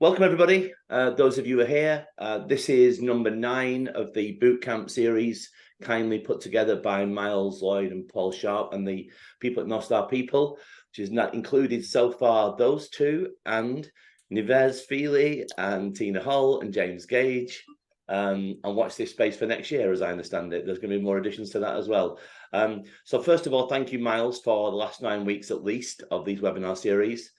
Welcome, everybody. Those of you who are here, this is number 9 of the bootcamp series, kindly put together by Miles Lloyd and Paul Sharp and the people at North Star People, which has not included so far those two and Nivez Feely and Tina Hull and James Gage. And watch this space for next year, as I understand it. There's going to be more additions to that as well. So first of all, thank you, Miles, for the last 9 weeks at least of these webinar series.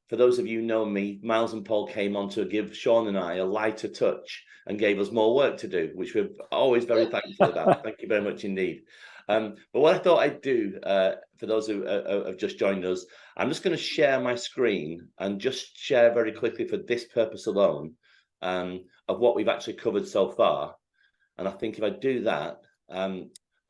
For those of you who know me, Miles and Paul came on to give Sean and I a lighter touch and gave us more work to do, which we're always very thankful about. Thank you very much indeed. But what I thought I'd do, for those who have just joined us, I'm just going to share my screen and just share very quickly for this purpose alone of what we've actually covered so far. And I think if I do that,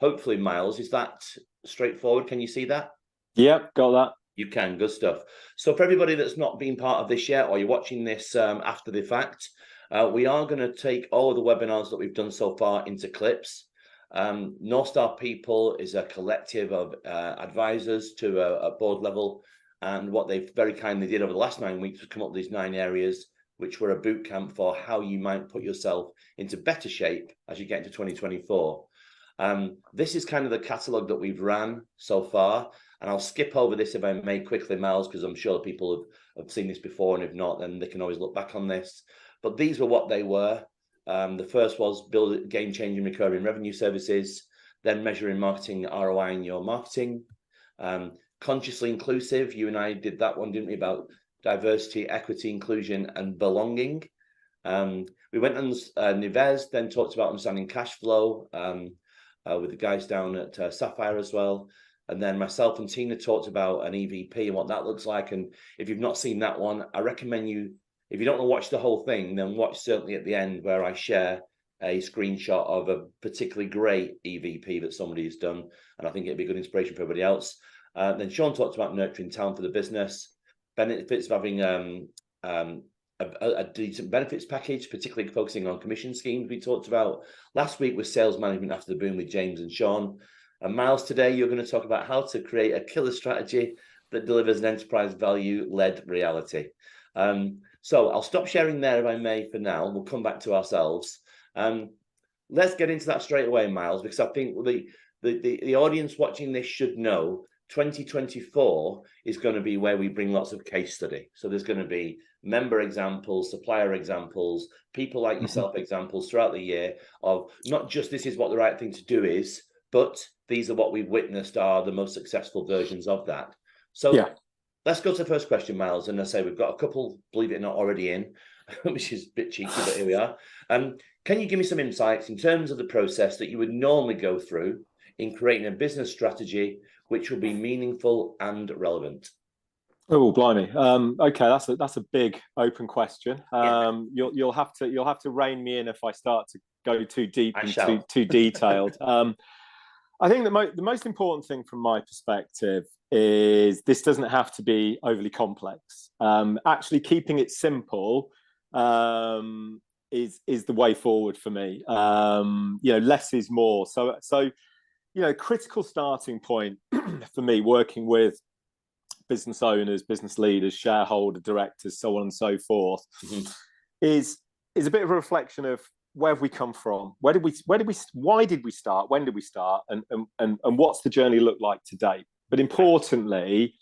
hopefully, Miles, is that straightforward? Can you see that? Yep, got that. You can, good stuff. So for everybody that's not been part of this yet, or you're watching this after the fact, we are going to take all of the webinars that we've done so far into clips. North Star People is a collective of advisors to a board level, and what they've very kindly did over the last 9 weeks was come up with these 9 areas, which were a boot camp for how you might put yourself into better shape as you get into 2024. This is kind of the catalogue that we've ran so far. And I'll skip over this if I may quickly, Miles, because I'm sure people have seen this before, and if not, then they can always look back on this. But these were what they were. The first was build game-changing recurring revenue services, then measuring marketing ROI in your marketing. Consciously inclusive, you and I did that one, didn't we, about diversity, equity, inclusion, and belonging. We went on Nivez, then talked about understanding cash flow with the guys down at Sapphire as well. And then myself and Tina talked about an EVP and what that looks like. And if you've not seen that one, I recommend you, if you don't want to watch the whole thing, then watch certainly at the end where I share a screenshot of a particularly great EVP that somebody has done. And I think it'd be good inspiration for everybody else. Then Sean talked about nurturing talent for the business, benefits of having a decent benefits package, particularly focusing on commission schemes. We talked about last week with sales management after the boom with James and Sean. And Miles, today you're going to talk about how to create a killer strategy that delivers an enterprise value-led reality. So I'll stop sharing there if I may for now. We'll come back to ourselves. Let's get into that straight away, Miles, because I think the audience watching this should know 2024 is going to be where we bring lots of case study. So there's going to be member examples, supplier examples, people like yourself examples throughout the year of not just this is what the right thing to do is, but these are what we've witnessed are the most successful versions of that. So yeah, let's go to the first question, Miles. And I say we've got a couple, believe it or not, already in, which is a bit cheeky, but here we are. Can you give me some insights in terms of the process that you would normally go through in creating a business strategy which will be meaningful and relevant? Oh, blimey. Okay, that's a big open question. You'll have to rein me in if I start to go too deep and too detailed. I think the most important thing from my perspective is this doesn't have to be overly complex. Actually, keeping it simple is the way forward for me. Less is more. So critical starting point for me working with business owners, business leaders, shareholder directors, so on and so forth, is a bit of a reflection of where have we come from? Why did we start? When did we start? And what's the journey look like today? But importantly,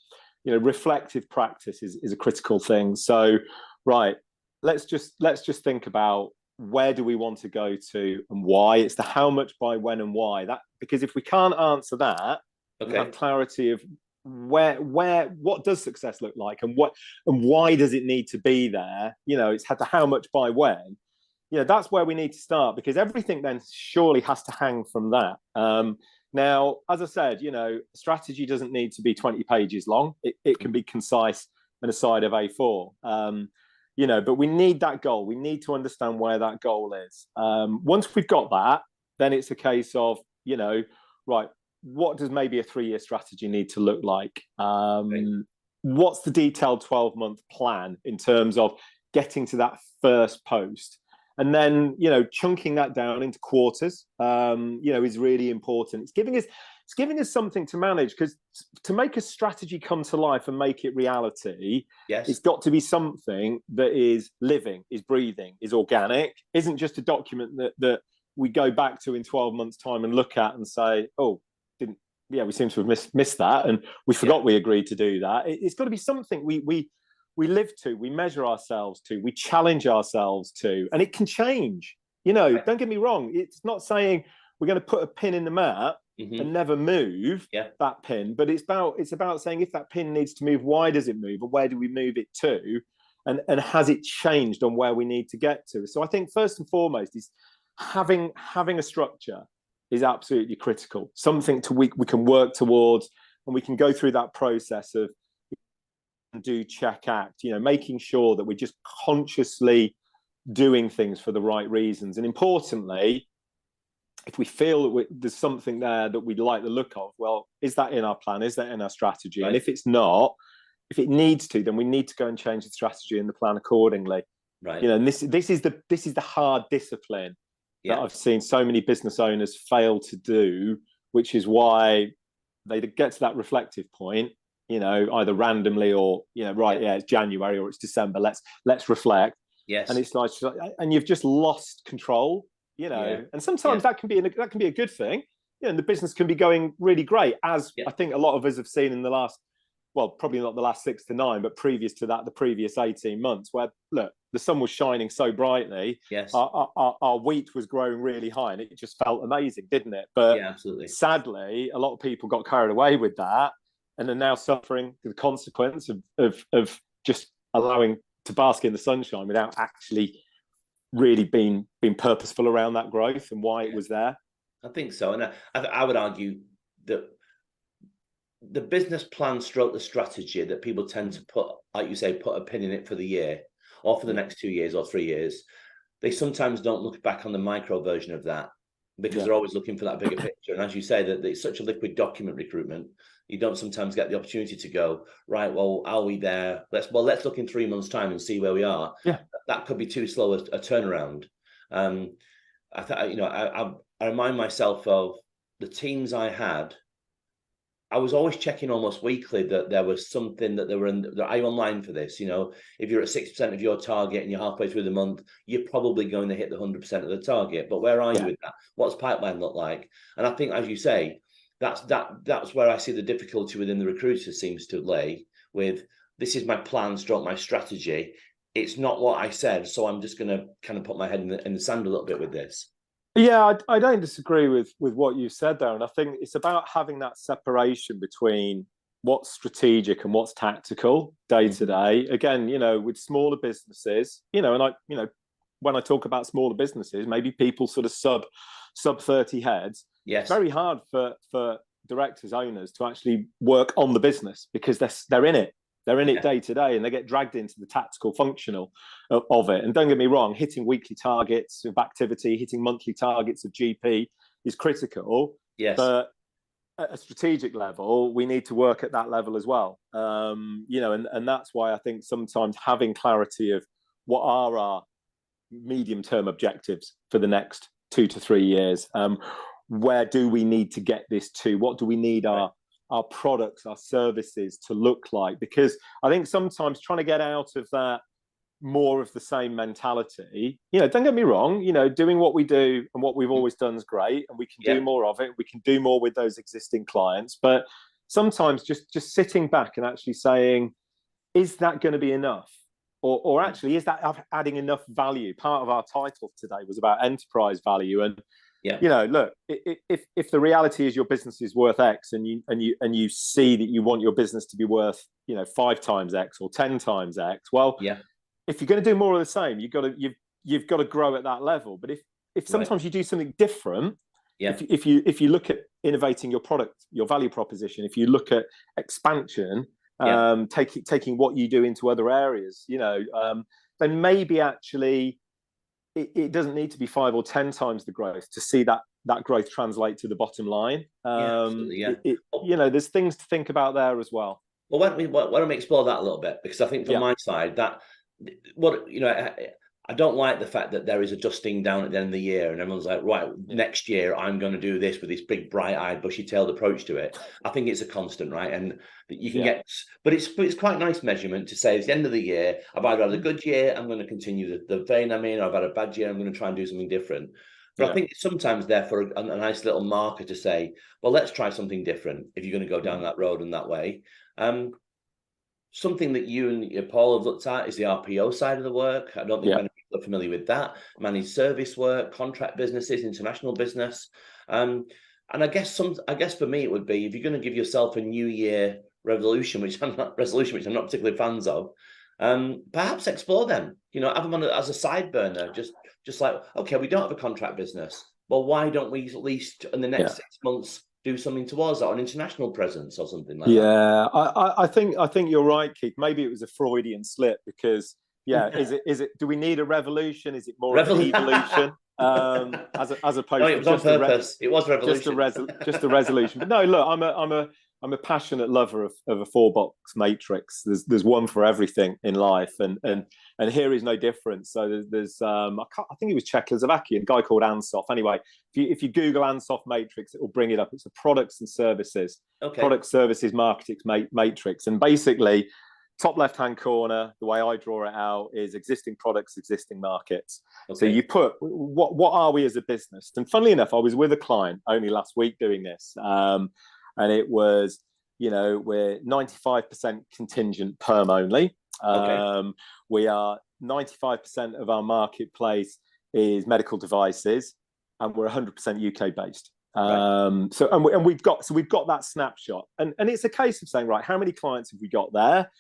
reflective practice is a critical thing. So, right, let's just think about where do we want to go to and why. It's the how much, by when, and why. Because if we can't answer that, we have clarity of what does success look like and why does it need to be there? It's had the how much, by when. That's where we need to start, because everything then surely has to hang from that. Now, as I said, strategy doesn't need to be 20 pages long. It can be concise and a side of A4. But we need that goal. We need to understand where that goal is. Once we've got that, then it's a case of, right, what does maybe a 3-year strategy need to look like? What's the detailed 12-month plan in terms of getting to that first post? And then, chunking that down into quarters, is really important. It's it's giving us something to manage, because to make a strategy come to life and make it reality, Yes. it's got to be something that is living, is breathing, is organic, isn't just a document that we go back to in 12 months' time and look at and say, oh, we seem to have missed that, and we forgot we agreed to do that. It's got to be something we live to, we measure ourselves to, we challenge ourselves to, and it can change. Don't get me wrong. It's not saying we're going to put a pin in the map and never move that pin, but it's about saying, if that pin needs to move, why does it move, and where do we move it to, and has it changed on where we need to get to? So I think first and foremost is having a structure is absolutely critical. Something we can work towards, and we can go through that process of do, check, act, making sure that we're just consciously doing things for the right reasons. And importantly, if we feel that there's something there that we'd like the look of, well, is that in our plan? Is that in our strategy? Right. And if it's not, if it needs to, then we need to go and change the strategy and the plan accordingly. Right. And this is the hard discipline that I've seen so many business owners fail to do, which is why they get to that reflective point, either randomly or, it's January or it's December, let's reflect. Yes. And it's like, and you've just lost control, and sometimes that can be a good thing. And the business can be going really great, as I think a lot of us have seen in the last, well, probably not the last 6 to 9, but previous to that, the previous 18 months, where, look, the sun was shining so brightly. Yes. Our wheat was growing really high, and it just felt amazing, didn't it? But absolutely. Sadly, a lot of people got carried away with that, and are now suffering the consequence of just allowing to bask in the sunshine without actually really being purposeful around that growth and why it was there. I think so. And I would argue that the business plan stroke the strategy that people tend to put, like you say, put a pin in it for the year or for the next 2 years or 3 years, they sometimes don't look back on the micro version of that, because they're always looking for that bigger picture. And as you say, that it's such a liquid document, recruitment, you don't sometimes get the opportunity to go, right, well, are we there? Let's look in 3 months' time and see where we are. That could be too slow a turnaround. I remind myself of the teams I had. I was always checking almost weekly that there was something that are you online for this? If you're at 60% of your target and you're halfway through the month, you're probably going to hit the 100% of the target. But where are you with that? What's pipeline look like? And I think, as you say, that's where I see the difficulty within the recruiter seems to lay with, this is my plan, stroke my strategy. It's not what I said, so I'm just going to kind of put my head in the sand a little bit with this. Yeah, I don't disagree with what you said there. And I think it's about having that separation between what's strategic and what's tactical day to day. Again, with smaller businesses, when I talk about smaller businesses, maybe people sort of sub 30 heads. Yes. It's very hard for directors, owners to actually work on the business, because they're in it. They're in it day to day, and they get dragged into the tactical, functional of it. And don't get me wrong, hitting weekly targets of activity, hitting monthly targets of GP is critical. Yes. But at a strategic level, we need to work at that level as well. And that's why I think sometimes having clarity of what are our medium-term objectives for the next 2 to 3 years, where do we need to get this to? What do we need our products, our services to look like? Because I think sometimes trying to get out of that more of the same mentality, don't get me wrong, doing what we do and what we've always done is great, and we can do more of it. We can do more with those existing clients. But sometimes just sitting back and actually saying, is that going to be enough? Or actually, is that adding enough value? Part of our title today was about enterprise value. And look, if the reality is your business is worth X, and you see that you want your business to be worth 5 times X or 10 times X, well, if you're going to do more of the same, you've got to grow at that level. But if sometimes you do something different, if you look at innovating your product, your value proposition, if you look at expansion, taking what you do into other areas, then maybe actually it doesn't need to be 5 or 10 times the growth to see that growth translate to the bottom line. There's things to think about there as well. Well, why don't we explore that a little bit? Because I think from my side, that I don't like the fact that there is a dusting down at the end of the year and everyone's like, right, next year I'm going to do this with this big, bright-eyed, bushy-tailed approach to it. I think it's a constant, right? And you can get, but it's quite a nice measurement to say it's the end of the year. I've either had a good year, I'm going to continue the vein I'm in, or I've had a bad year, I'm going to try and do something different. But I think it's sometimes there for a nice little marker to say, well, let's try something different if you're going to go down that road in that way. Something that you and Paul have looked at is the RPO side of the work. I don't think many people are familiar with that. Managed service work, contract businesses, international business. And I guess for me it would be, if you're going to give yourself a New Year resolution, which I'm not particularly fans of, perhaps explore them. Have them as a side burner. Just like, okay, we don't have a contract business. Well, why don't we at least in the next 6 months do something towards that, or an international presence or something like that? Yeah, I think you're right, Keith. Maybe it was a Freudian slip because is it do we need a revolution? Is it more of an evolution? As opposed it was to on purpose. It was revolution. Just a resolution. But no, look, I'm a passionate lover of a 4-box matrix. There's one for everything in life, and here is no different. So there's I think it was Czechoslovakia, a guy called Ansoff. Anyway, if you Google Ansoff matrix, it will bring it up. It's a products and services, product services marketing matrix, and basically, top left-hand corner, the way I draw it out is existing products, existing markets. So you put what are we as a business? And funnily enough, I was with a client only last week doing this. And it was, we're 95% contingent perm only. We are 95% of our marketplace is medical devices, and we're 100% UK based. So we've got that snapshot, and it's a case of saying, right, how many clients have we got there?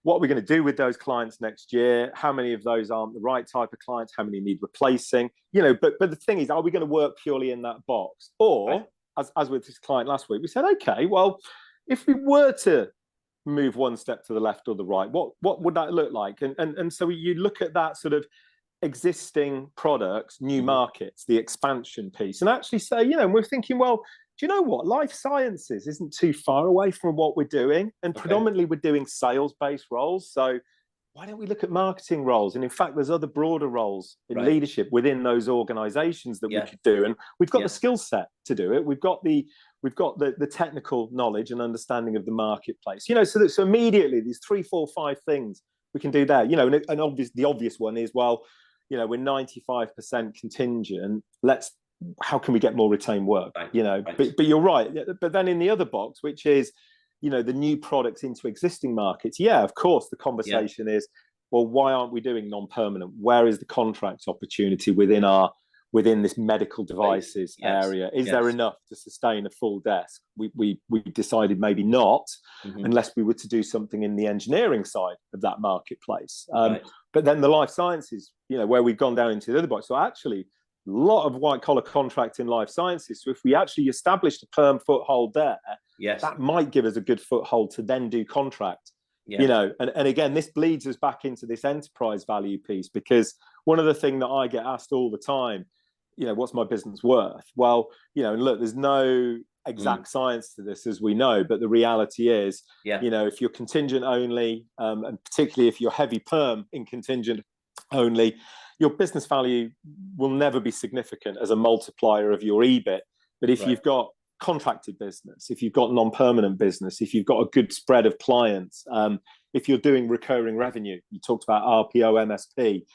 What are we going to do with those clients next year? How many of those aren't the right type of clients? How many need replacing? But the thing is, are we going to work purely in that box, or as with this client last week, we said, okay, well, if we were to move one step to the left or the right, what would that look like? And so you look at that sort of existing products, new markets, the expansion piece, and actually say, we're thinking, well, do you know what? Life sciences isn't too far away from what we're doing, and predominantly we're doing sales-based roles. So why don't we look at marketing roles? And in fact, there's other broader roles in leadership within those organizations that we could do. And we've got the skill set to do it. We've got the technical knowledge and understanding of the marketplace. So immediately these 3, 4, 5 things we can do there. And the obvious one is, well, we're 95% contingent. How can we get more retained work? But you're right. But then in the other box, which is, the new products into existing markets. Yeah, of course, the conversation is, well, why aren't we doing non-permanent? Where is the contract opportunity within this medical devices area? Is there enough to sustain a full desk? We decided maybe not, unless we were to do something in the engineering side of that marketplace. But then the life sciences, where we've gone down into the other box. So actually, a lot of white collar contract in life sciences. So if we actually established a perm foothold there, that might give us a good foothold to then do contract. And again, this bleeds us back into this enterprise value piece, because one of the things that I get asked all the time, what's my business worth? Well, and look, there's no exact science to this, as we know, but the reality is, if you're contingent only, and particularly if you're heavy perm in contingent only, your business value will never be significant as a multiplier of your EBIT. But if you've got contracted business, if you've got non-permanent business, if you've got a good spread of clients, if you're doing recurring revenue, you talked about RPO, MSP,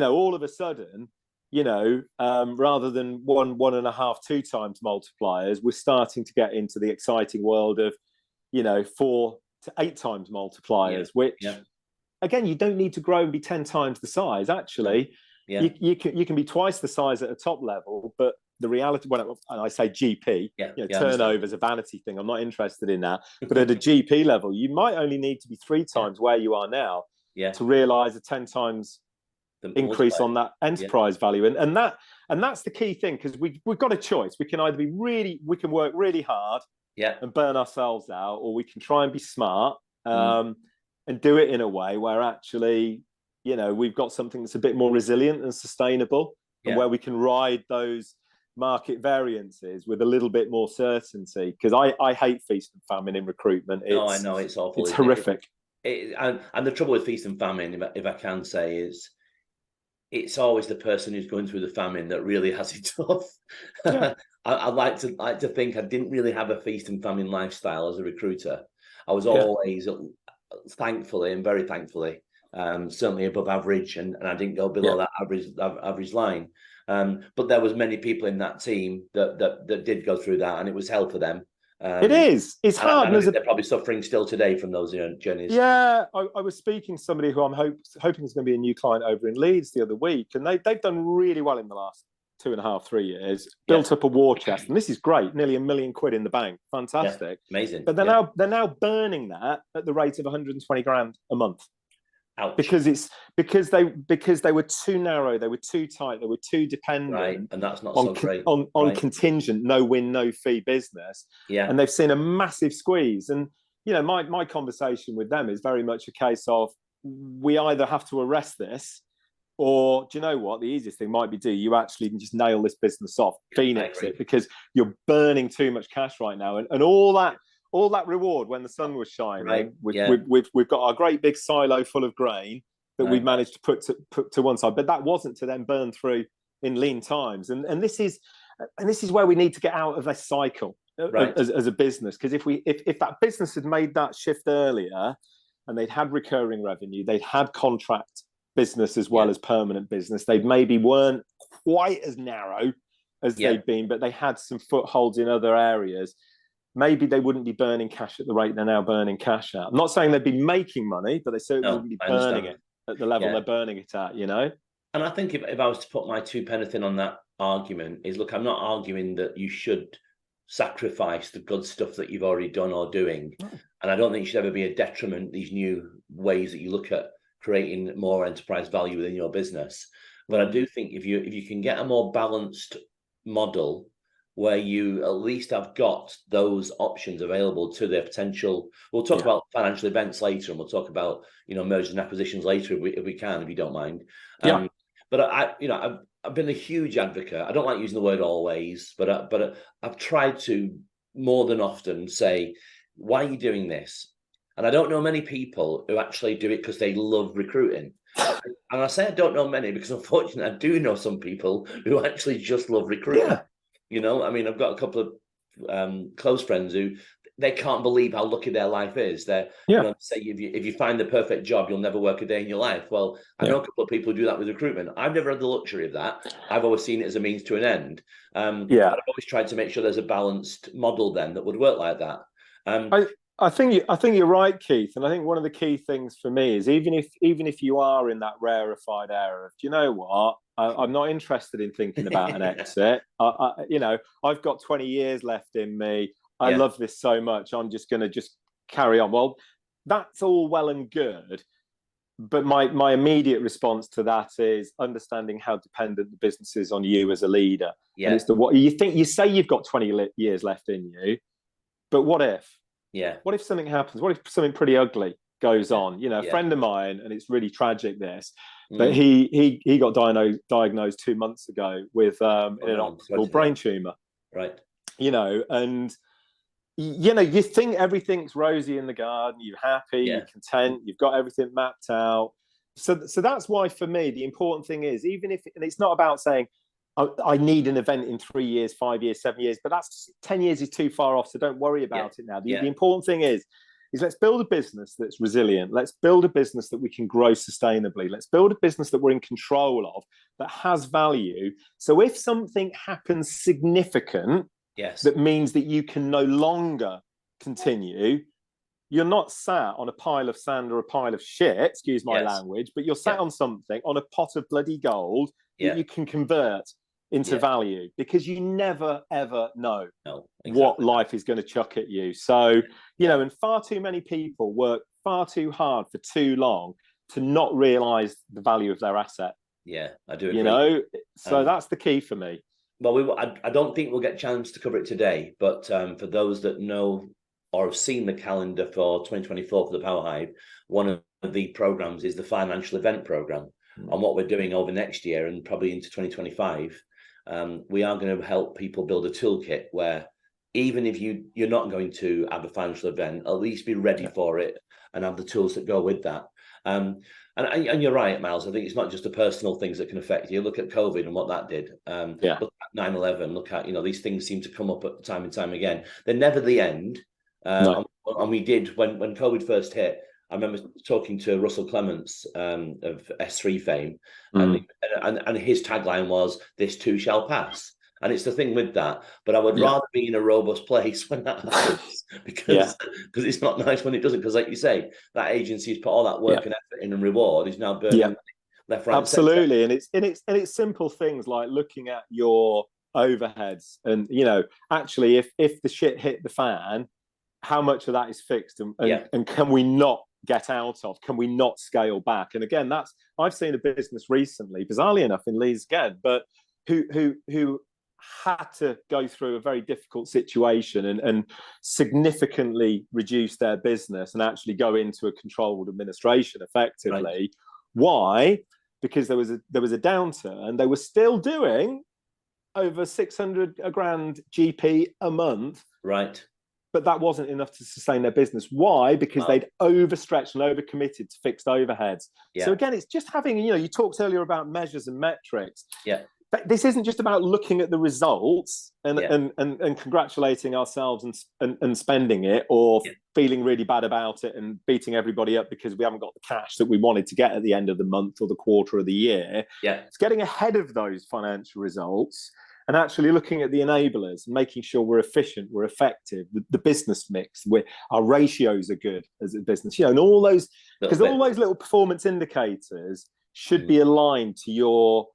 all of a sudden, rather than 1.5, 2 times multipliers, we're starting to get into the exciting world of, 4 to 8 times multipliers, which again, you don't need to grow and be 10 times the size. Actually, you can be twice the size at a top level, but the reality, when I say GP, turnover is a vanity thing. I'm not interested in that. But at a GP level, you might only need to be 3 times where you are now to realize a 10 times increase on that enterprise value. And that's the key thing, because we've got a choice. We can either we can work really hard and burn ourselves out, or we can try and be smart and do it in a way where actually, we've got something that's a bit more resilient and sustainable, and where we can ride those market variances with a little bit more certainty. Because I hate feast and famine in recruitment. I know, it's awful. It's horrific. And the trouble with feast and famine, if I can say, is it's always the person who's going through the famine that really has it tough. Yeah. I'd like to think I didn't really have a feast and famine lifestyle as a recruiter. I was Yeah. always, thankfully and very thankfully, certainly above average, and I didn't go below that average line. But there was many people in that team that did go through that, and it was hell for them. It is. It's And hard. I think they're probably suffering still today from those journeys. Yeah, I was speaking to somebody who I'm hoping is going to be a new client over in Leeds the other week, and they've done really well in the last 2.5, 3 years. Built up a war chest, and this is great. Nearly £1 million in the bank, fantastic, amazing. But they're now burning that at the rate of 120 grand a month. Ouch. Because they were too narrow, they were too tight, they were too dependent, right? And that's not on so great. on contingent, no win, no fee business. Yeah, and they've seen a massive squeeze. And my conversation with them is very much a case of, we either have to arrest this, or do you know what? The easiest thing might be you actually just nail this business off, Phoenix it, because you're burning too much cash right now, and all that reward when the sun was shining. We've got our great big silo full of grain that we've managed to put to one side, but that wasn't to then burn through in lean times. And this is where we need to get out of this cycle as a business, because if that business had made that shift earlier, and they'd had recurring revenue, they'd had contract business as well as permanent business, they maybe weren't quite as narrow as they've been, but they had some footholds in other areas. Maybe they wouldn't be burning cash at the rate they're now burning cash at. I'm not saying they'd be making money, but they certainly wouldn't be burning it at the level they're burning it at, And I think if I was to put my 2 pence in on that argument, is, look, I'm not arguing that you should sacrifice the good stuff that you've already done or doing. And I don't think it should ever be a detriment, these new ways that you look at creating more enterprise value within your business. But I do think if you can get a more balanced model where you at least have got those options available to their potential. We'll talk about financial events later, and we'll talk about mergers and acquisitions later if we can, if you don't mind. But I've been a huge advocate. I don't like using the word always, but I've tried to more than often say, why are you doing this? And I don't know many people who actually do it because they love recruiting. And I say I don't know many because, unfortunately, I do know some people who actually just love recruiting. I mean, I've got a couple of close friends who they can't believe how lucky their life is. They're say if you find the perfect job, you'll never work a day in your life. Well, I know a couple of people who do that with recruitment. I've never had the luxury of that. I've always seen it as a means to an end. But I've always tried to make sure there's a balanced model then that would work like that. I think you're right, Keith, and I think one of the key things for me is even if you are in that rarefied area, do you know what? I'm not interested in thinking about an exit. I've got 20 years left in me. I love this so much. I'm just going to just carry on. Well, that's all well and good, but my immediate response to that is understanding how dependent the business is on you as a leader. And it's what you say you've got 20 years left in you, but what if? What if something happens? What if something pretty ugly goes on? A friend of mine, and it's really tragic this, but he got diagnosed 2 months ago with an inoperable brain tumor. Right. And you think everything's rosy in the garden, you're happy, you're content, you've got everything mapped out. So that's why for me the important thing is, even if, and it's not about saying I need an event in 3 years, 5 years, 7 years, but that's 10 years is too far off. So don't worry about it now. The important thing is let's build a business that's resilient. Let's build a business that we can grow sustainably. Let's build a business that we're in control of, that has value. So if something happens significant, that means that you can no longer continue, you're not sat on a pile of sand or a pile of shit, excuse my language, but you're sat on something, on a pot of bloody gold that you can convert into value, because you never, ever know what life is going to chuck at you. So, and far too many people work far too hard for too long to not realize the value of their asset. Yeah, I do agree. So that's the key for me. Well, I don't think we'll get a chance to cover it today, but for those that know or have seen the calendar for 2024 for the Power Hive, one of the programs is the financial event program. And what we're doing over next year and probably into 2025, we are going to help people build a toolkit where even if you're not going to have a financial event, at least be ready for it and have the tools that go with that. And you're right, Miles. I think it's not just the personal things that can affect you. Look at COVID and what that did. Yeah. Look at 9/11. Look at, these things seem to come up at time and time again. They're never the end. No. And we did, when COVID first hit, I remember talking to Russell Clements of S3 fame, and his tagline was, "This too shall pass." And it's the thing with that. But I would rather be in a robust place when that happens, because it's not nice when it doesn't. Because, like you say, that agency's put all that work and effort in, and reward is now burning left, right, absolutely. And it's simple things like looking at your overheads, and actually, if the shit hit the fan, how much of that is fixed, and can we not get out of? Can we not scale back? And again, I've seen a business recently, bizarrely enough, in Leeds again, but who had to go through a very difficult situation and significantly reduce their business and actually go into a controlled administration effectively. Right. Why? Because there was a downturn. They were still doing over 600 grand GP a month. Right. But that wasn't enough to sustain their business. Why? Because they'd overstretched and overcommitted to fixed overheads. Yeah. So again, it's just having, you talked earlier about measures and metrics. Yeah. This isn't just about looking at the results and congratulating ourselves and spending it, or feeling really bad about it and beating everybody up because we haven't got the cash that we wanted to get at the end of the month or the quarter of the year. Yeah. It's getting ahead of those financial results and actually looking at the enablers and making sure we're efficient, we're effective, the business mix, our ratios are good as a business, and all those, because all those little performance indicators should be aligned to your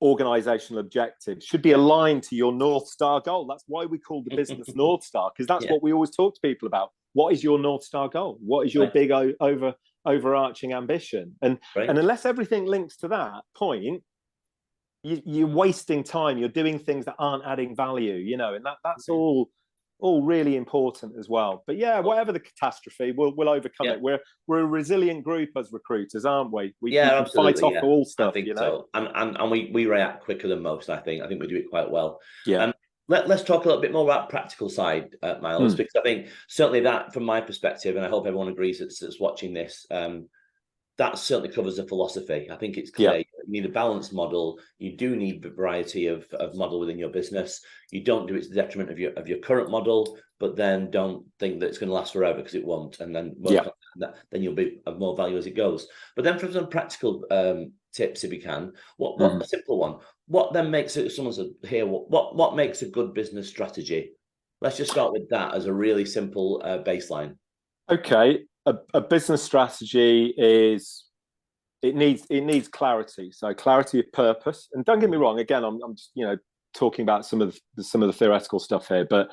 organizational objectives, should be aligned to your North Star goal. That's why we call the business North Star, because that's what we always talk to people about. What is your North Star goal? What is your big overarching ambition? And unless everything links to that point, you're wasting time. You're doing things that aren't adding value, and that's all really important as well. But whatever the catastrophe, we'll overcome it. We're a resilient group as recruiters, aren't we? We can fight off all stuff. I think so. And we react quicker than most. I think we do it quite well. Yeah. Let's talk a little bit more about practical side, Miles, because I think certainly that, from my perspective, and I hope everyone agrees that's watching this, that certainly covers the philosophy. I think it's clear. You need a balanced model. You do need a variety of model within your business. You don't do it to the detriment of your current model, but then don't think that it's going to last forever, because it won't. And then then you'll be of more value as it goes. But then, for some practical tips, if we can, what a simple one. What then makes it? Someone said here, what makes a good business strategy? Let's just start with that as a really simple baseline. Okay. A business strategy needs clarity. So clarity of purpose. And don't get me wrong, again, I'm just, talking about some of the theoretical stuff here, but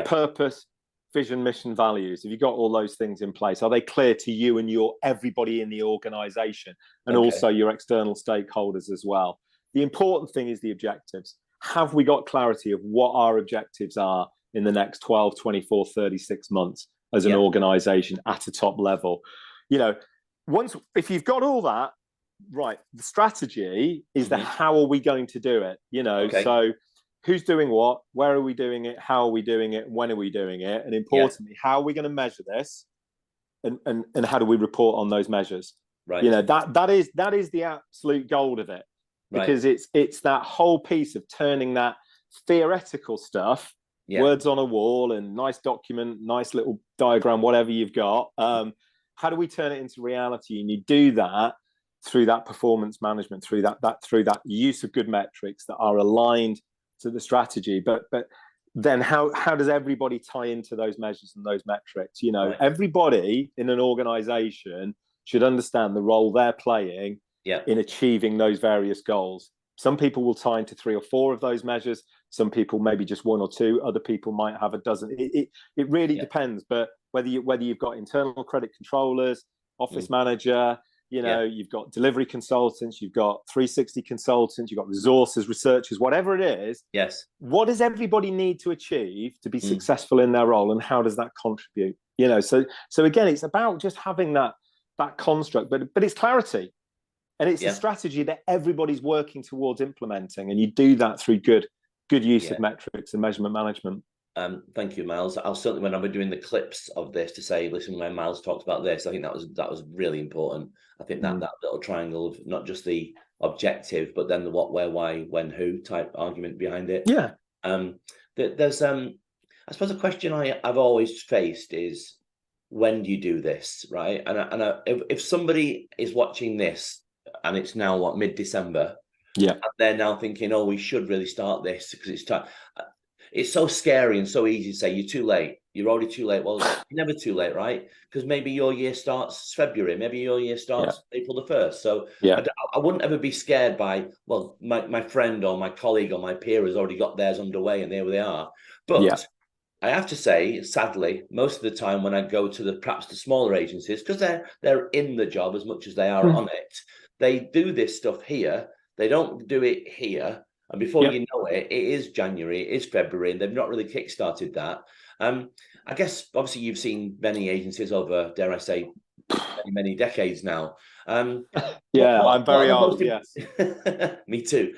purpose, vision, mission, values. Have you got all those things in place? Are they clear to you and everybody in the organization, and also your external stakeholders as well? The important thing is the objectives. Have we got clarity of what our objectives are in the next 12, 24, 36 months? As an organization at a top level, if you've got all that right, the strategy is the how are we going to do it? So who's doing what, where are we doing it, how are we doing it, when are we doing it, and importantly, how are we going to measure this, and how do we report on those measures? Right. That is the absolute gold of it, because it's that whole piece of turning that theoretical stuff. Words on a wall and nice document, nice little diagram, whatever you've got. How do we turn it into reality? And you do that through that performance management, through that use of good metrics that are aligned to the strategy. But then how does everybody tie into those measures and those metrics? Everybody in an organization should understand the role they're playing in achieving those various goals. Some people will tie into 3 or 4 of those measures. Some people maybe just 1 or 2. Other people might have a dozen. It really depends. But whether you've got internal credit controllers, office manager, you've got delivery consultants, you've got 360 consultants, you've got resources, researchers, whatever it is. Yes. What does everybody need to achieve to be successful in their role, and how does that contribute? So again, it's about just having that construct, but it's clarity. And it's a strategy that everybody's working towards implementing. And you do that through good use of metrics and measurement management. Thank you, Miles. I'll certainly, when I'm doing the clips of this, to say, listen, when Miles talked about this, I think that was really important. I think that little triangle of not just the objective, but then the what, where, why, when, who type argument behind it. Yeah. There's I suppose a question I've always faced is, when do you do this, right? If somebody is watching this and it's now what, mid-December, yeah, and they're now thinking, oh, we should really start this because it's time. It's so scary and so easy to say you're too late. You're already too late. Well, you're never too late, right? Because maybe your year starts February. Maybe your year starts April the 1st. So I wouldn't ever be scared by, well, my friend or my colleague or my peer has already got theirs underway and there they are. But I have to say, sadly, most of the time when I go to perhaps the smaller agencies, because they're in the job as much as they are on it, they do this stuff here. They don't do it here. And before you know it, it is January, it is February, and they've not really kickstarted that. I guess, obviously, you've seen many agencies over, dare I say, many decades now. I'm very old, yes. Me too.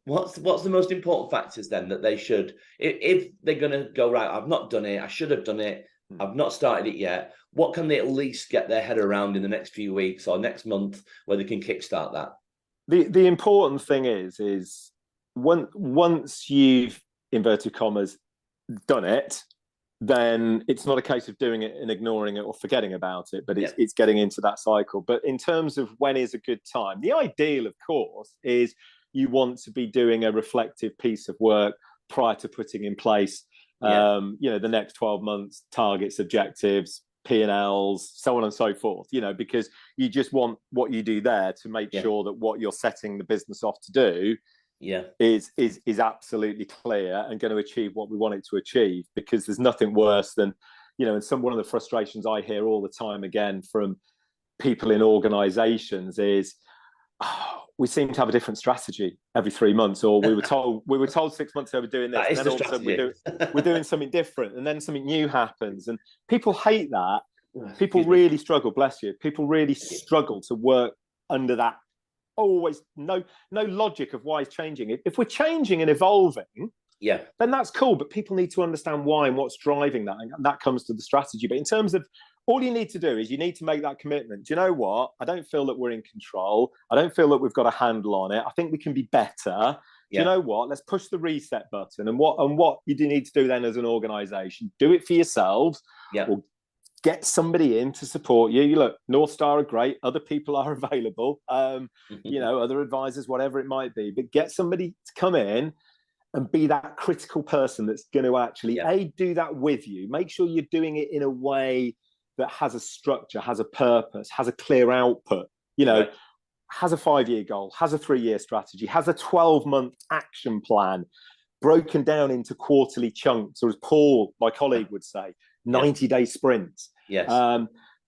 What's the most important factors then that they should, if they're going to go, right, I've not done it, I should have done it, I've not started it yet, what can they at least get their head around in the next few weeks or next month where they can kickstart that? The important thing is once you've, inverted commas, done it, then it's not a case of doing it and ignoring it or forgetting about it, but it's getting into that cycle. But in terms of when is a good time, the ideal, of course, is you want to be doing a reflective piece of work prior to putting in place, the next 12 months, targets, objectives, P&Ls, so on and so forth, because you just want what you do there to make sure that what you're setting the business off to do is absolutely clear and going to achieve what we want it to achieve. Because there's nothing worse than, and one of the frustrations I hear all the time again from people in organizations is, we seem to have a different strategy every 3 months, or we were told 6 months ago we're doing this, and then all of a sudden we're doing something different, and then something new happens, and people hate that. People really struggle, bless you. People really struggle to work under that. Always no logic of why it's changing. If we're changing and evolving, then that's cool. But people need to understand why and what's driving that, and that comes to the strategy. But in terms of, all you need to do is you need to make that commitment. Do you know what? I don't feel that we're in control. I don't feel that we've got a handle on it. I think we can be better. Do you know what? Let's push the reset button. And what you do need to do then as an organization, do it for yourselves. Or get somebody in to support you. Look, North Star are great. Other people are available. Other advisors, whatever it might be. But get somebody to come in and be that critical person that's going to actually do that with you. Make sure you're doing it in a way that has a structure, has a purpose, has a clear output, has a 5-year goal, has a 3-year strategy, has a 12-month action plan, broken down into quarterly chunks, or as Paul, my colleague, would say, 90-day sprints.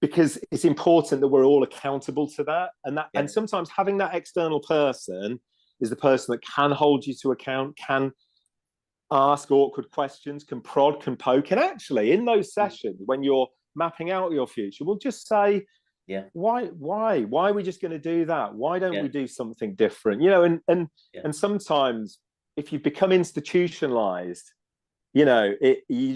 Because it's important that we're all accountable to that. And sometimes having that external person is the person that can hold you to account, can ask awkward questions, can prod, can poke. And actually, in those sessions, when you're mapping out your future, we'll just say, why are we just going to do that? Why don't we do something different? And sometimes if you become institutionalized, you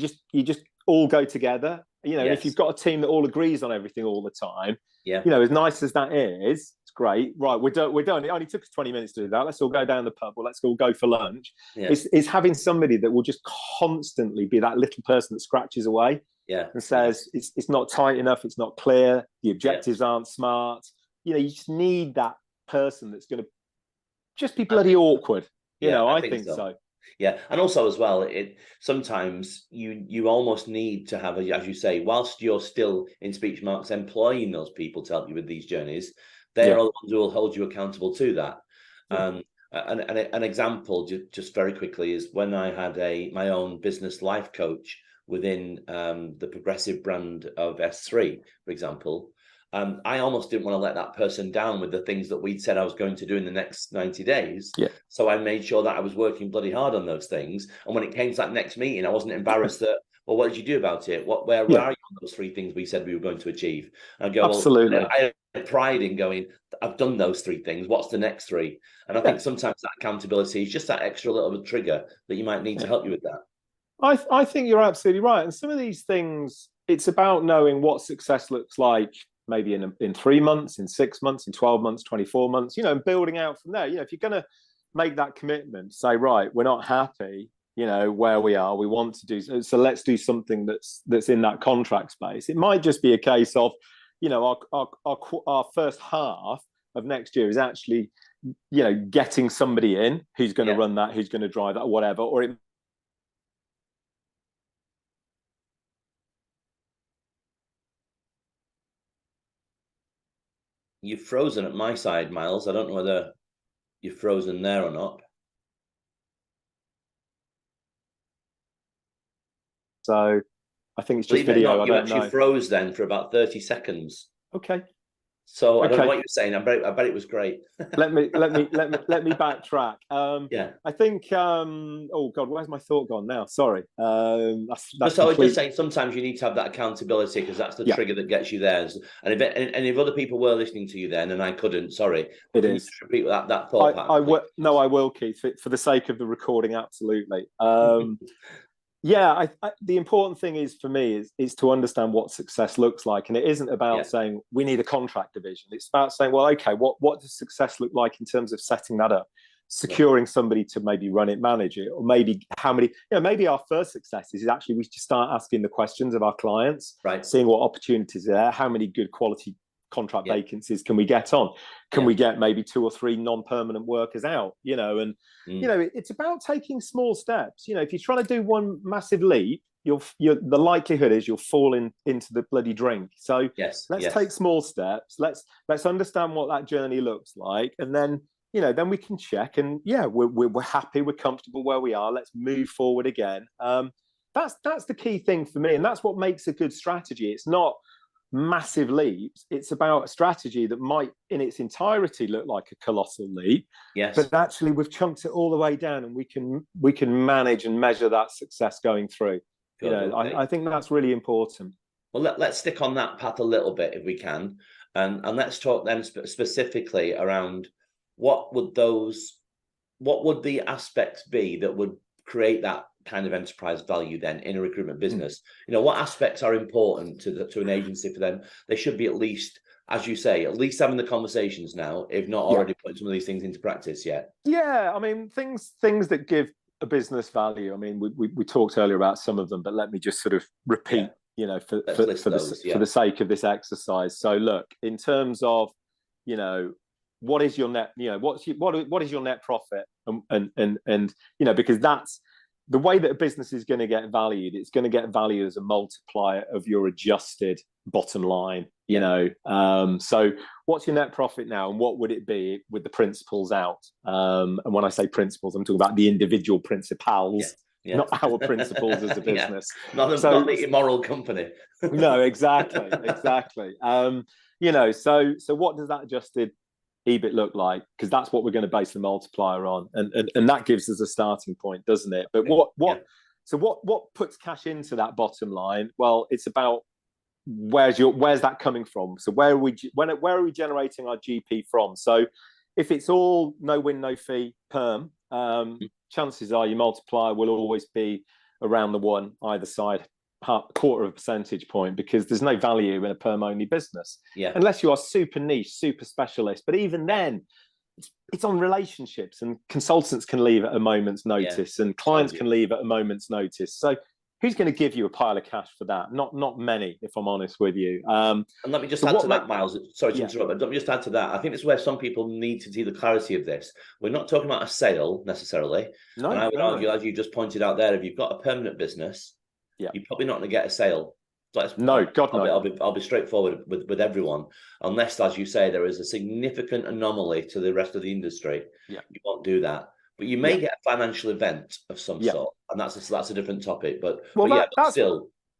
just all go together. If you've got a team that all agrees on everything all the time, as nice as that is, it's great. Right, we're done. It only took us 20 minutes to do that. Let's all go down the pub, or let's all go for lunch. It's having somebody that will just constantly be that little person that scratches away and says it's not tight enough, it's not clear, the objectives aren't smart. You just need that person that's going to just be bloody awkward. I think so. Yeah, and also as well, sometimes you almost need to have, as you say, whilst you're still in speech marks employing those people to help you with these journeys, they're all the ones who will hold you accountable to that. An example, just very quickly, is when I had my own business life coach within the progressive brand of S3, for example. I almost didn't want to let that person down with the things that we'd said I was going to do in the next 90 days. So I made sure that I was working bloody hard on those things. And when it came to that next meeting, I wasn't embarrassed that, well, what did you do about it? Where are you on those 3 things we said we were going to achieve? And I go, absolutely. Well, I had pride in going, I've done those 3 things. What's the next 3? And I think sometimes that accountability is just that extra little bit trigger that you might need to help you with that. I think you're absolutely right. And some of these things, it's about knowing what success looks like, maybe in 3 months, in 6 months, in 12 months, 24 months, and building out from there. If you're going to make that commitment, say, right, we're not happy, where we are, we want to do, so let's do something that's in that contract space. It might just be a case of, our first half of next year is actually, getting somebody in who's going to run that, who's going to drive that, or whatever, or it You've frozen at my side, Miles. I don't know whether you're frozen there or not. So I think it's just Believe it or video. not, I you don't actually know. froze then for about 30 seconds. Okay. So I don't know what you're saying. I bet it was great. let me backtrack. Yeah. I think. Oh God, where's my thought gone now? Sorry. That's So I was just saying, sometimes you need to have that accountability, because that's the trigger that gets you there. And if other people were listening to you then, and I couldn't, sorry, it can is. you just repeat that thought pattern? I will, Keith, for the sake of the recording. Absolutely. The important thing is for me is to understand what success looks like, and it isn't about saying we need a contract division. It's about saying, well, okay, what does success look like in terms of setting that up, securing somebody to maybe run it, manage it, or maybe how many. Maybe our first success is actually we just start asking the questions of our clients, seeing what opportunities are there, how many good quality contract vacancies can we get on, can we get maybe 2 or 3 non-permanent workers out, it's about taking small steps. If you're trying to do one massive leap, the likelihood is you'll fall into the bloody drink. So let's take small steps, let's understand what that journey looks like, and then then we can check, and we're happy, we're comfortable where we are, let's move forward again. That's the key thing for me, and that's what makes a good strategy. It's not massive leaps, it's about a strategy that might in its entirety look like a colossal leap, but actually we've chunked it all the way down, and we can manage and measure that success going through. I think that's really important. Well, let's stick on that path a little bit if we can, and let's talk then specifically around what would the aspects be that would create that kind of enterprise value then in a recruitment business. What aspects are important to an agency for them? They should be, at least, as you say, at least having the conversations now, if not already putting some of these things into practice yet. I mean, things that give a business value. I mean, we talked earlier about some of them, but let me just sort of repeat for the sake of this exercise. So look, in terms of what is your net, what is your net profit, and because that's the way that a business is going to get valued. It's going to get valued as a multiplier of your adjusted bottom line. So what's your net profit now, and what would it be with the principals out? And when I say principals, I'm talking about the individual principals, not our principals as a business. Not the immoral company. No, exactly. So what does that adjusted EBIT look like? Because that's what we're going to base the multiplier on, and that gives us a starting point, doesn't it? But what puts cash into that bottom line? Well, it's about where's that coming from? So where are we generating our GP from? So if it's all no win, no fee perm, chances are your multiplier will always be around the 1 either side, quarter of a percentage point, because there's no value in a perm only business unless you are super niche, super specialist. But even then, it's on relationships, and consultants can leave at a moment's notice, and clients can leave at a moment's notice. So who's going to give you a pile of cash for that? Not many, if I'm honest with you. And let me just add to that, Miles. Sorry to interrupt, but let me just add to that. I think this is where some people need to see the clarity of this. We're not talking about a sale necessarily. And I would argue, as you just pointed out there, if you've got a permanent business, you're probably not going to get a sale. I'll be straightforward with everyone, unless, as you say, there is a significant anomaly to the rest of the industry. You won't do that. But you may get a financial event of some sort, and that's a different topic.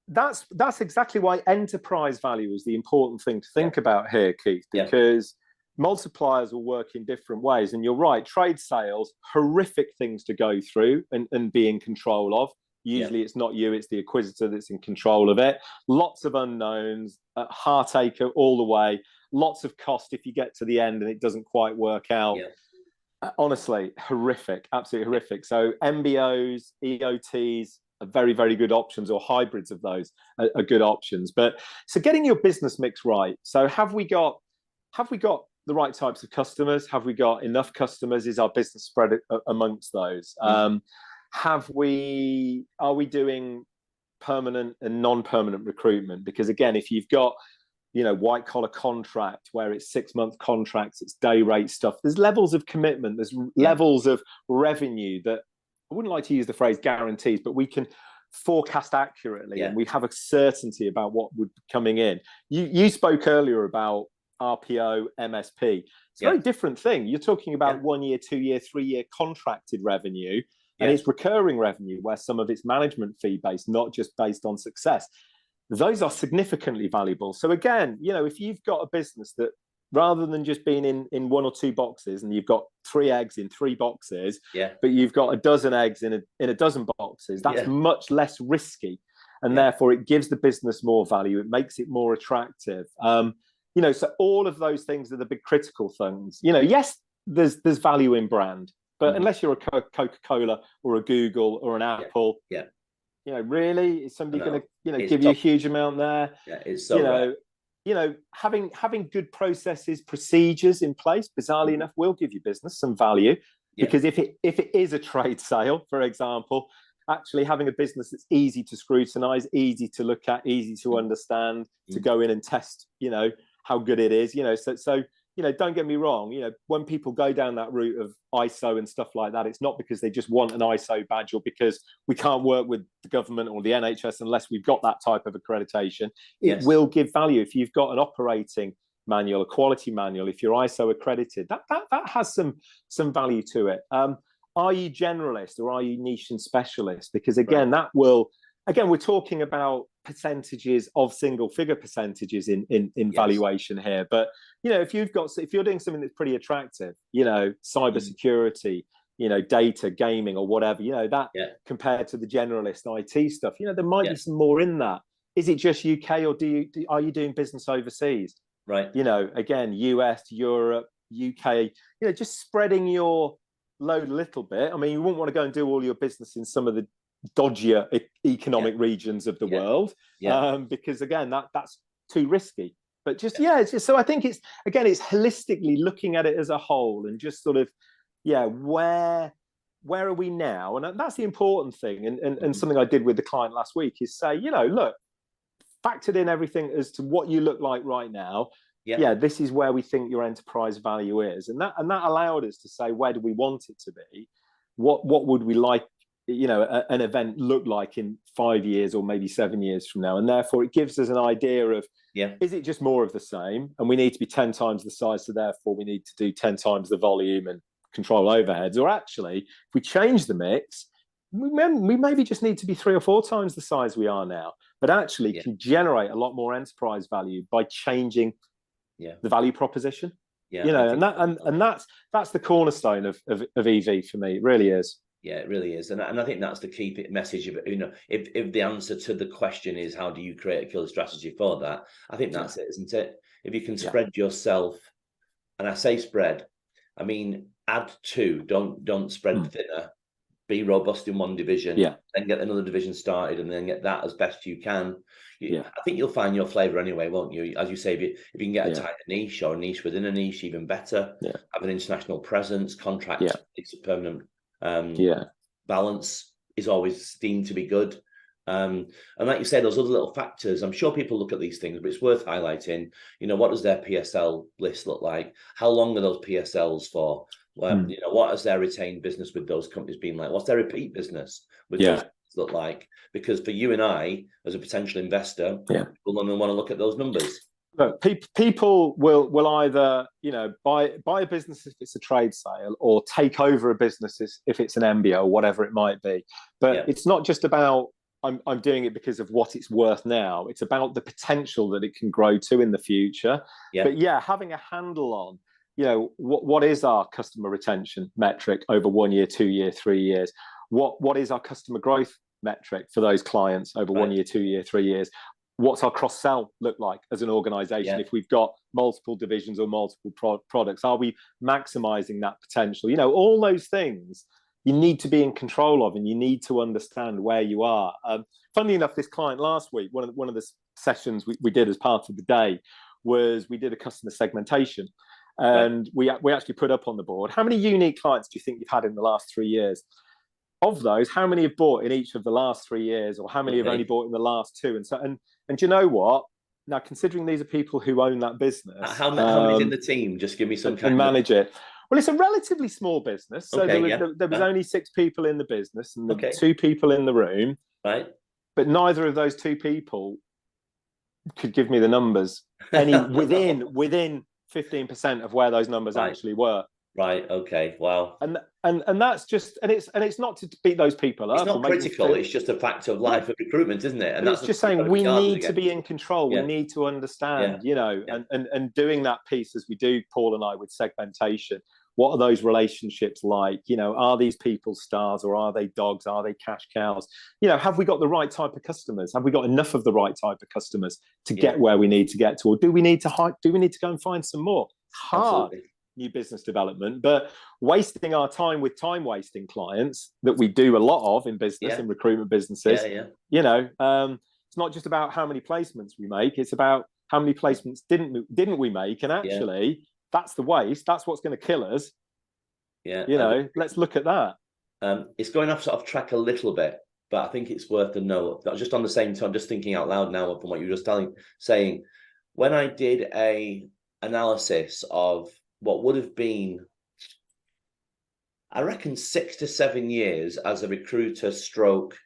That's exactly why enterprise value is the important thing to think about here, Keith, because multipliers will work in different ways. And you're right, trade sales, horrific things to go through and be in control of. Usually it's not you, it's the acquisitor that's in control of it. Lots of unknowns, heartache all the way, lots of cost if you get to the end and it doesn't quite work out. Honestly, horrific, absolutely horrific. So MBOs, EOTs, are very, very good options, or hybrids of those are good options. But so getting your business mix right. So have we got the right types of customers? Have we got enough customers? Is our business spread amongst those? Are we doing permanent and non-permanent recruitment? Because again, if you've got, you know, white collar contract where it's 6-month contracts, it's day rate stuff, there's levels of commitment, there's levels of revenue that, I wouldn't like to use the phrase guarantees, but we can forecast accurately, and we have a certainty about what would be coming in. You spoke earlier about RPO, MSP. It's a very different thing. You're talking about 1 year, 2 year, 3 year contracted revenue, and it's recurring revenue where some of it's management fee based, not just based on success. Those are significantly valuable. So again, you know, if you've got a business that, rather than just being in 1 or 2 boxes, and you've got 3 eggs in 3 boxes, but you've got a dozen eggs in a dozen boxes, that's much less risky. And therefore it gives the business more value. It makes it more attractive. You know, so all of those things are the big critical things. You know, yes, there's value in brand, but unless you're a Coca-Cola or a Google or an Apple, you know, really, is somebody going to, you know, give you a huge amount there? It's so you know, having good processes, procedures in place, bizarrely enough, will give you business some value. Because if it is a trade sale, for example, actually having a business that's easy to scrutinize, easy to look at, easy to understand, to go in and test, you know, how good it is, you know. So you know, don't get me wrong, you know, when people go down that route of ISO and stuff like that, it's not because they just want an ISO badge or because we can't work with the government or the NHS unless we've got that type of accreditation. It will give value. If you've got an operating manual, a quality manual, if you're ISO accredited, that has some value to it. Are you generalist or are you niche and specialist? Because again, that will, again, we're talking about percentages of single figure percentages in valuation here. But, you know, if you're doing something that's pretty attractive, you know, cybersecurity, you know, data, gaming or whatever, you know, that compared to the generalist IT stuff, you know, there might be some more in that. Is it just UK, or are you doing business overseas? Right. You know, again, US, Europe, UK, you know, just spreading your load a little bit. I mean, you wouldn't want to go and do all your business in some of the dodgier economic regions of the world, because again, that's too risky. But just it's just, so I think it's holistically looking at it as a whole and just sort of where are we now? And that's the important thing. And something I did with the client last week is say, you know, look, factored in everything as to what you look like right now. This is where we think your enterprise value is, and that allowed us to say, where do we want it to be? What would we like, you know, an event look like in 5 years or maybe 7 years from now? And therefore it gives us an idea of, is it just more of the same and we need to be 10 times the size, so therefore we need to do 10 times the volume and control overheads? Or actually, if we change the mix, we maybe just need to be 3 or 4 times the size we are now, but actually can generate a lot more enterprise value by changing the value proposition. You know, and that's the cornerstone of EV for me. It really is. Yeah, it really is. And I think that's the key message of it. You know, if the answer to the question is how do you create a killer strategy for that, I think that's it, isn't it? If you can spread yourself, and I say spread, I mean add to, don't spread thinner. Be robust in one division, then get another division started, and then get that as best you can. I think you'll find your flavor anyway, won't you? As you say, if you can get a tighter niche or a niche within a niche, even better. Have an international presence, contract, it's a permanent balance is always deemed to be good. And like you say, those other little factors, I'm sure people look at these things, but it's worth highlighting. You know, what does their PSL list look like? How long are those PSLs for? You know, what has their retained business with those companies been like? What's their repeat business with those look like? Because for you and I, as a potential investor, we'll only want to look at those numbers. Look, people will either, you know, buy a business if it's a trade sale, or take over a business if it's an MBO or whatever it might be. But it's not just about I'm doing it because of what it's worth now. It's about the potential that it can grow to in the future. But having a handle on, you know, what is our customer retention metric over 1 year, 2 year, 3 years? What is our customer growth metric for those clients over 1 year, 2 year, 3 years? What's our cross-sell look like as an organization? If we've got multiple divisions or multiple products, are we maximizing that potential? You know, all those things you need to be in control of, and you need to understand where you are. Funnily enough, this client last week, one of the sessions we did as part of the day was we did a customer segmentation. And we actually put up on the board, how many unique clients do you think you've had in the last 3 years? Of those, how many have bought in each of the last 3 years, or how many have only bought in the last 2? And so, and do you know what? Now, considering these are people who own that business, How many's in the team? Just give me some and manage it. Well, it's a relatively small business, so there was only 6 people in the business, and 2 people in the room. Right. But neither of those 2 people could give me the numbers within 15% of where those numbers actually were. Right. Okay. Wow. And that's just, and it's not to beat those people up. It's not critical. It's just a fact of life of recruitment, isn't it? And that's just saying we need to be in control. We need to understand, you know, and doing that piece as we do, Paul and I, with segmentation. What are those relationships like? You know, are these people stars, or are they dogs? Are they cash cows? You know, have we got the right type of customers? Have we got enough of the right type of customers to get where we need to get to? Or do we need to go and find some more? Hard. Absolutely. New business development, but wasting our time with time wasting clients that we do a lot of in business, in recruitment businesses. You know, it's not just about how many placements we make, it's about how many placements didn't we make, and actually that's the waste. That's what's going to kill us. You know, let's look at that. It's going off sort of track a little bit, but I think it's worth a note. Just on the same time, just thinking out loud now from what you were just saying, when I did a analysis of what would have been, I reckon, 6 to 7 years as a recruiter stroke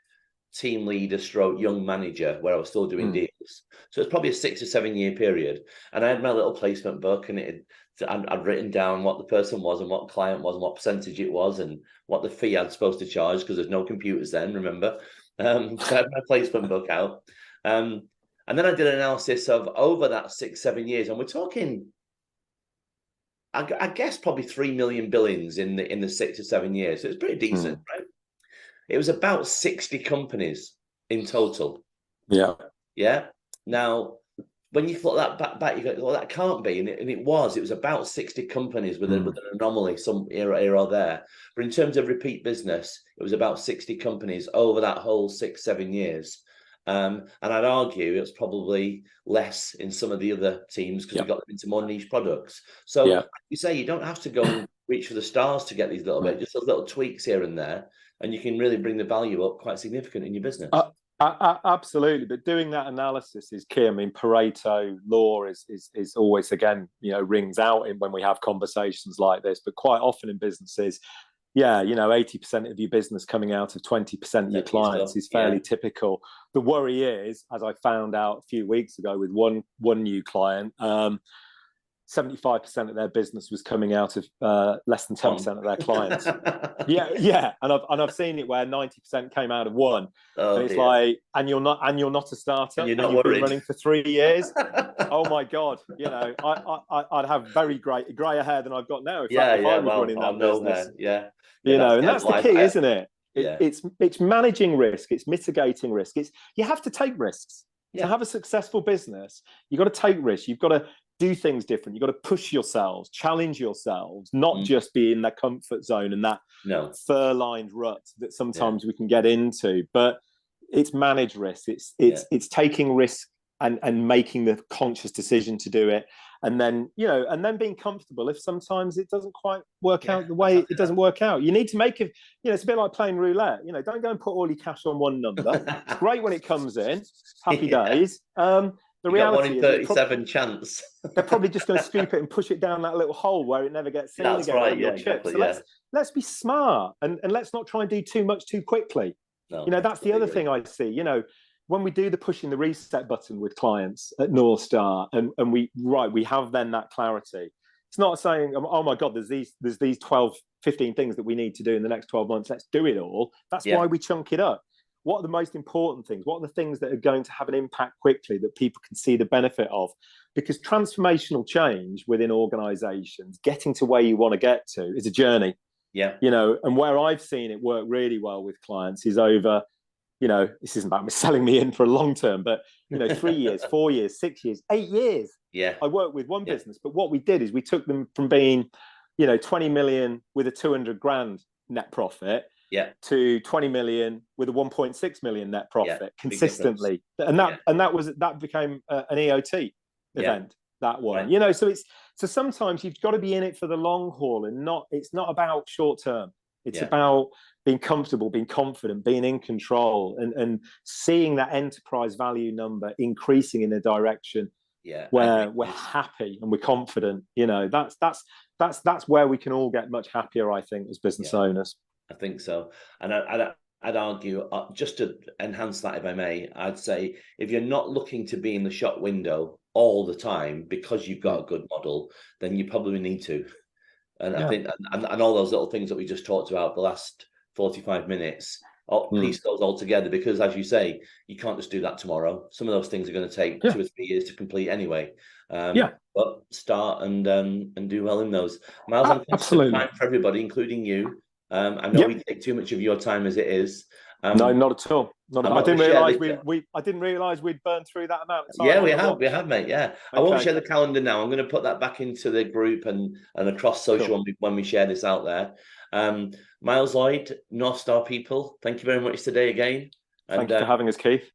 team leader stroke young manager, where I was still doing deals. So it's probably a 6 or 7 year period. And I had my little placement book, and I'd written down what the person was and what client was and what percentage it was and what the fee I'd supposed to charge, because there's no computers then, remember? So I had my placement book out. And then I did an analysis of over that 6, 7 years, and we're talking, I guess, probably 3 million billings in the 6 or 7 years. So it's pretty decent, right? It was about 60 companies in total. Yeah. Now, when you thought that back, you go, well, that can't be. And it was about 60 companies with an anomaly, some here or there. But in terms of repeat business, it was about 60 companies over that whole 6, 7 years. And I'd argue it's probably less in some of the other teams, because we got them into more niche products. So you say you don't have to go and reach for the stars to get these little bit, just those little tweaks here and there, and you can really bring the value up quite significant in your business. Absolutely, but doing that analysis is key. I mean, Pareto law is always, again, you know, rings out when we have conversations like this. But quite often in businesses, you know, 80% of your business coming out of 20% of your clients is fairly typical. The worry is, as I found out a few weeks ago with one new client, 75% of their business was coming out of less than 10% of their clients. And I've seen it where 90% came out of one. And it's like, and you're not a starter, and you've been running for 3 years. Oh my God, you know, I'd have very grayer hair than I've got now if I was running that business. You know, and that's the key, isn't it? It's managing risk, it's mitigating risk. You have to take risks. To have a successful business, you've got to take risks. You've got to do things different. You've got to push yourselves, challenge yourselves, not just be in that comfort zone and that fur-lined rut that sometimes we can get into. But it's managed risk. It's taking risk and making the conscious decision to do it. And then, you know, and then being comfortable if sometimes it doesn't quite work out the way it doesn't work out. You need to make it, you know, it's a bit like playing roulette. You know, don't go and put all your cash on one number. It's great when it comes in. Happy days. The reality is 37 chance. They're probably just going to scoop it and push it down that little hole where it never gets seen again. Right, exactly. So let's be smart and let's not try and do too much too quickly. No, you know, that's the other thing I see. You know, when we do the pushing the reset button with clients at North Star, and we have then that clarity. It's not saying, oh my God, there's these 12, 15 things that we need to do in the next 12 months. Let's do it all. That's why we chunk it up. What are the most important things? What are the things that are going to have an impact quickly that people can see the benefit of? Because transformational change within organizations, getting to where you want to get to, is a journey. You know, and where I've seen it work really well with clients is over, you know, this isn't about selling me in for a long term, but, you know, 3 years, 4 years, 6 years, 8 years. I worked with one business, but what we did is we took them from being, you know, 20 million with a 200 grand net profit Yeah. to 20 million with a 1.6 million net profit consistently. And that became an EOT event, that one. Right. You know, so sometimes you've got to be in it for the long haul, and it's not about short term. It's about being comfortable, being confident, being in control, and seeing that enterprise value number increasing in a direction where we're happy and we're confident. You know, that's where we can all get much happier, I think, as business owners. I think so. And I'd argue, just to enhance that, if I may, I'd say if you're not looking to be in the shop window all the time because you've got a good model, then you probably need to. And I think, and all those little things that we just talked about the last 45 minutes, piece those all together, because as you say, you can't just do that tomorrow. Some of those things are going to take 2 or 3 years to complete anyway. But start and do well in those. Miles, I'm conscious of time for everybody, including you. I know we take too much of your time as it is. No, not at all. I didn't realise we'd burned through that amount of time. Yeah, we have, mate. Yeah, okay. I won't share the calendar now. I'm going to put that back into the group and across social when we share this out there. Miles Lloyd, North Star people, thank you very much today again. Thank you for having us, Keith.